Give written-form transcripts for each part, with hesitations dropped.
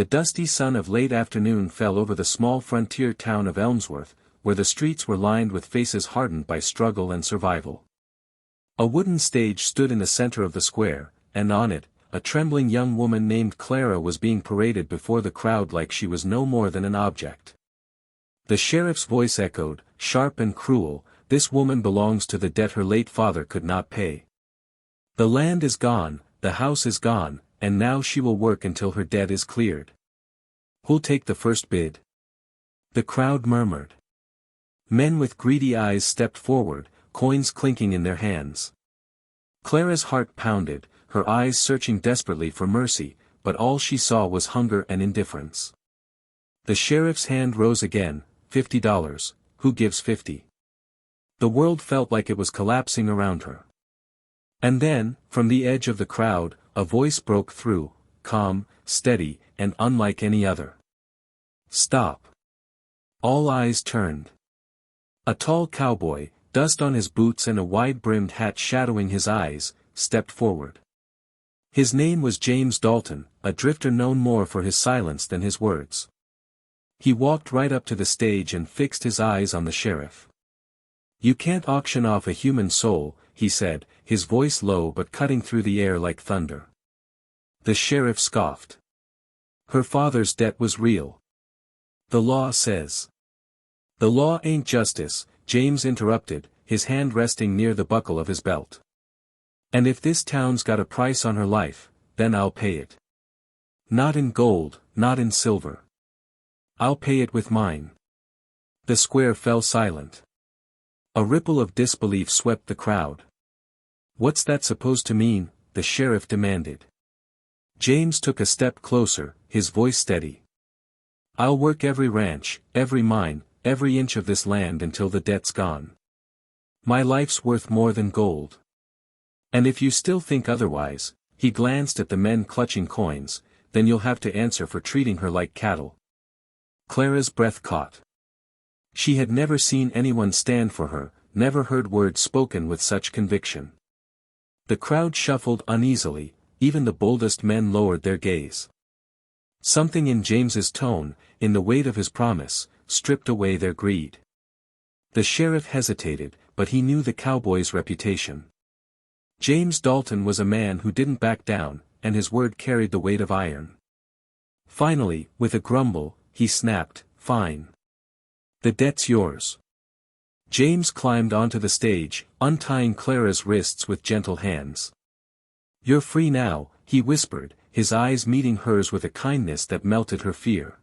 The dusty sun of late afternoon fell over the small frontier town of Elmsworth, where the streets were lined with faces hardened by struggle and survival. A wooden stage stood in the center of the square, and on it, a trembling young woman named Clara was being paraded before the crowd like she was no more than an object. The sheriff's voice echoed, sharp and cruel, "This woman belongs to the debt her late father could not pay. The land is gone, the house is gone, and now she will work until her debt is cleared. Who'll take the first bid?" The crowd murmured. Men with greedy eyes stepped forward, coins clinking in their hands. Clara's heart pounded, her eyes searching desperately for mercy, but all she saw was hunger and indifference. The sheriff's hand rose again, $50, who gives 50? The world felt like it was collapsing around her. And then, from the edge of the crowd, a voice broke through, calm, steady, and unlike any other. "Stop." All eyes turned. A tall cowboy, dust on his boots and a wide-brimmed hat shadowing his eyes, stepped forward. His name was James Dalton, a drifter known more for his silence than his words. He walked right up to the stage and fixed his eyes on the sheriff. "You can't auction off a human soul," he said, his voice low but cutting through the air like thunder. The sheriff scoffed. "Her father's debt was real. The law says." "The law ain't justice," James interrupted, his hand resting near the buckle of his belt. "And if this town's got a price on her life, then I'll pay it. Not in gold, not in silver. I'll pay it with mine." The square fell silent. A ripple of disbelief swept the crowd. "What's that supposed to mean?" the sheriff demanded. James took a step closer, his voice steady. "I'll work every ranch, every mine, every inch of this land until the debt's gone. My life's worth more than gold. And if you still think otherwise," he glanced at the men clutching coins, "then you'll have to answer for treating her like cattle." Clara's breath caught. She had never seen anyone stand for her, never heard words spoken with such conviction. The crowd shuffled uneasily, even the boldest men lowered their gaze. Something in James's tone, in the weight of his promise, stripped away their greed. The sheriff hesitated, but he knew the cowboy's reputation. James Dalton was a man who didn't back down, and his word carried the weight of iron. Finally, with a grumble, he snapped, "Fine. The debt's yours." James climbed onto the stage, untying Clara's wrists with gentle hands. "You're free now," he whispered, his eyes meeting hers with a kindness that melted her fear.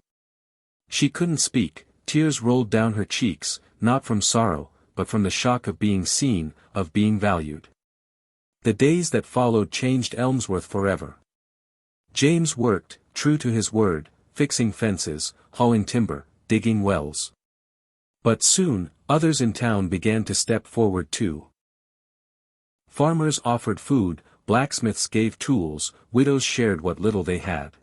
She couldn't speak, tears rolled down her cheeks, not from sorrow, but from the shock of being seen, of being valued. The days that followed changed Elmsworth forever. James worked, true to his word, fixing fences, hauling timber, digging wells. But soon, others in town began to step forward too. Farmers offered food, blacksmiths gave tools, widows shared what little they had.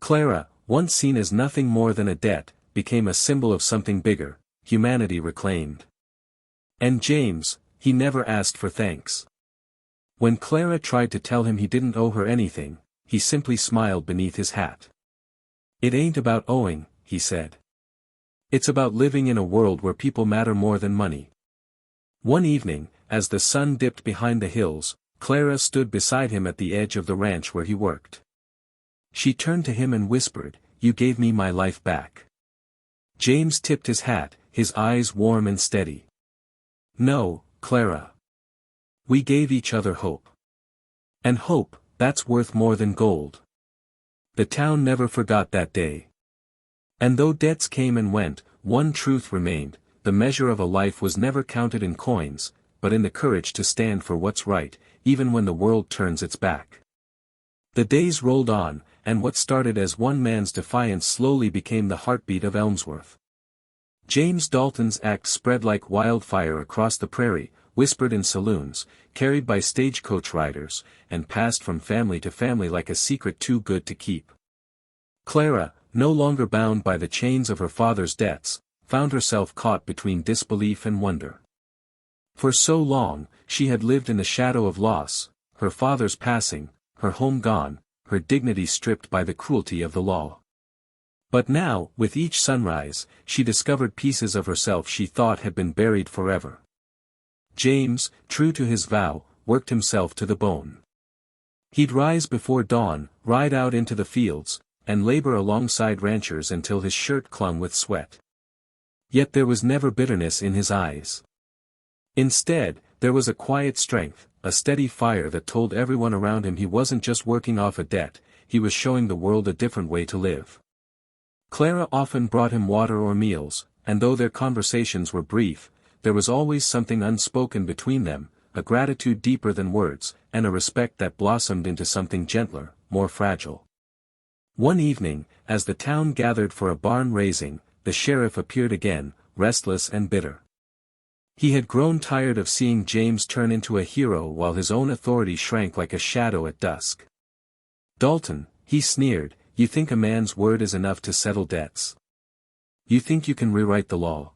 Clara, once seen as nothing more than a debt, became a symbol of something bigger, humanity reclaimed. And James, he never asked for thanks. When Clara tried to tell him he didn't owe her anything, he simply smiled beneath his hat. "It ain't about owing," he said. "It's about living in a world where people matter more than money." One evening, as the sun dipped behind the hills, Clara stood beside him at the edge of the ranch where he worked. She turned to him and whispered, "You gave me my life back." James tipped his hat, his eyes warm and steady. "No, Clara. We gave each other hope. And hope, that's worth more than gold." The town never forgot that day. And though debts came and went, one truth remained: the measure of a life was never counted in coins, but in the courage to stand for what's right, even when the world turns its back. The days rolled on, and what started as one man's defiance slowly became the heartbeat of Elmsworth. James Dalton's act spread like wildfire across the prairie, whispered in saloons, carried by stagecoach riders, and passed from family to family like a secret too good to keep. Clara, no longer bound by the chains of her father's debts, found herself caught between disbelief and wonder. For so long, she had lived in the shadow of loss, her father's passing, her home gone, her dignity stripped by the cruelty of the law. But now, with each sunrise, she discovered pieces of herself she thought had been buried forever. James, true to his vow, worked himself to the bone. He'd rise before dawn, ride out into the fields, and labor alongside ranchers until his shirt clung with sweat. Yet there was never bitterness in his eyes. Instead, there was a quiet strength, a steady fire that told everyone around him he wasn't just working off a debt, he was showing the world a different way to live. Clara often brought him water or meals, and though their conversations were brief, there was always something unspoken between them, a gratitude deeper than words, and a respect that blossomed into something gentler, more fragile. One evening, as the town gathered for a barn raising, the sheriff appeared again, restless and bitter. He had grown tired of seeing James turn into a hero while his own authority shrank like a shadow at dusk. "Dalton," he sneered, "you think a man's word is enough to settle debts? You think you can rewrite the law?"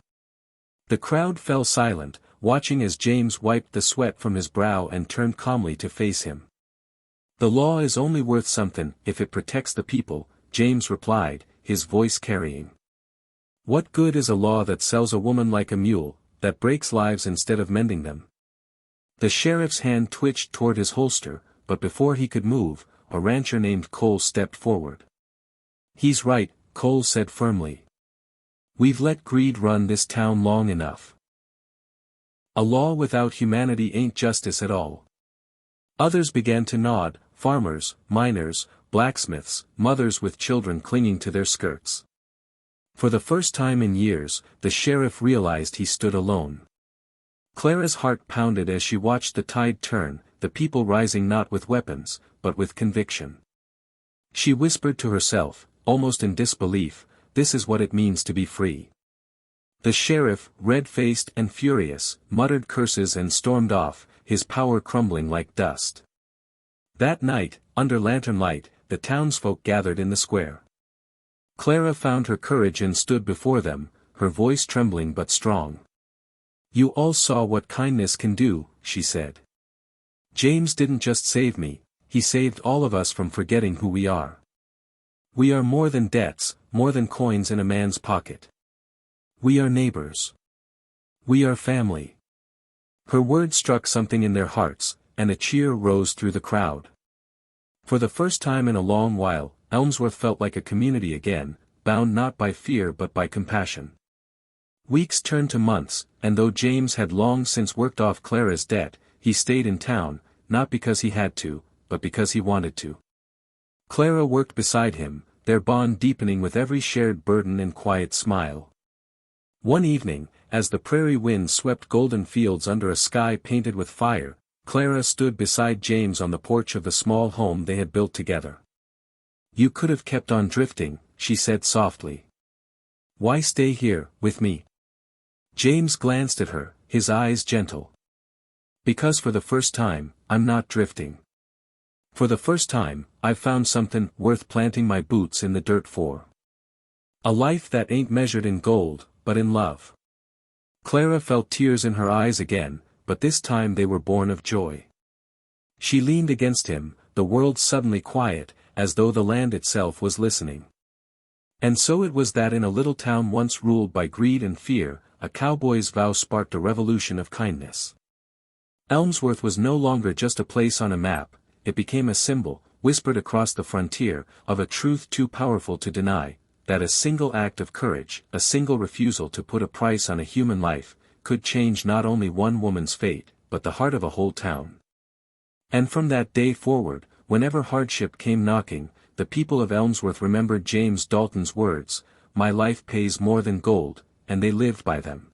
The crowd fell silent, watching as James wiped the sweat from his brow and turned calmly to face him. "The law is only worth something if it protects the people," James replied, his voice carrying. "What good is a law that sells a woman like a mule, that breaks lives instead of mending them?" The sheriff's hand twitched toward his holster, but before he could move, a rancher named Cole stepped forward. "He's right," Cole said firmly. "We've let greed run this town long enough. A law without humanity ain't justice at all." Others began to nod, farmers, miners, blacksmiths, mothers with children clinging to their skirts. For the first time in years, the sheriff realized he stood alone. Clara's heart pounded as she watched the tide turn, the people rising not with weapons, but with conviction. She whispered to herself, almost in disbelief, "This is what it means to be free." The sheriff, red-faced and furious, muttered curses and stormed off, his power crumbling like dust. That night, under lantern light, the townsfolk gathered in the square. Clara found her courage and stood before them, her voice trembling but strong. "You all saw what kindness can do," she said. "James didn't just save me, he saved all of us from forgetting who we are. We are more than debts, more than coins in a man's pocket. We are neighbors. We are family." Her words struck something in their hearts, and a cheer rose through the crowd. For the first time in a long while, Elmsworth felt like a community again, bound not by fear but by compassion. Weeks turned to months, and though James had long since worked off Clara's debt, he stayed in town, not because he had to, but because he wanted to. Clara worked beside him, their bond deepening with every shared burden and quiet smile. One evening, as the prairie wind swept golden fields under a sky painted with fire, Clara stood beside James on the porch of the small home they had built together. "You could have kept on drifting," she said softly. "Why stay here, with me?" James glanced at her, his eyes gentle. "Because for the first time, I'm not drifting. For the first time, I've found something worth planting my boots in the dirt for. A life that ain't measured in gold, but in love." Clara felt tears in her eyes again, but this time they were born of joy. She leaned against him, the world suddenly quiet, as though the land itself was listening. And so it was that in a little town once ruled by greed and fear, a cowboy's vow sparked a revolution of kindness. Elmsworth was no longer just a place on a map, it became a symbol, whispered across the frontier, of a truth too powerful to deny, that a single act of courage, a single refusal to put a price on a human life, could change not only one woman's fate, but the heart of a whole town. And from that day forward, whenever hardship came knocking, the people of Elmsworth remembered James Dalton's words, "My life pays more than gold," and they lived by them.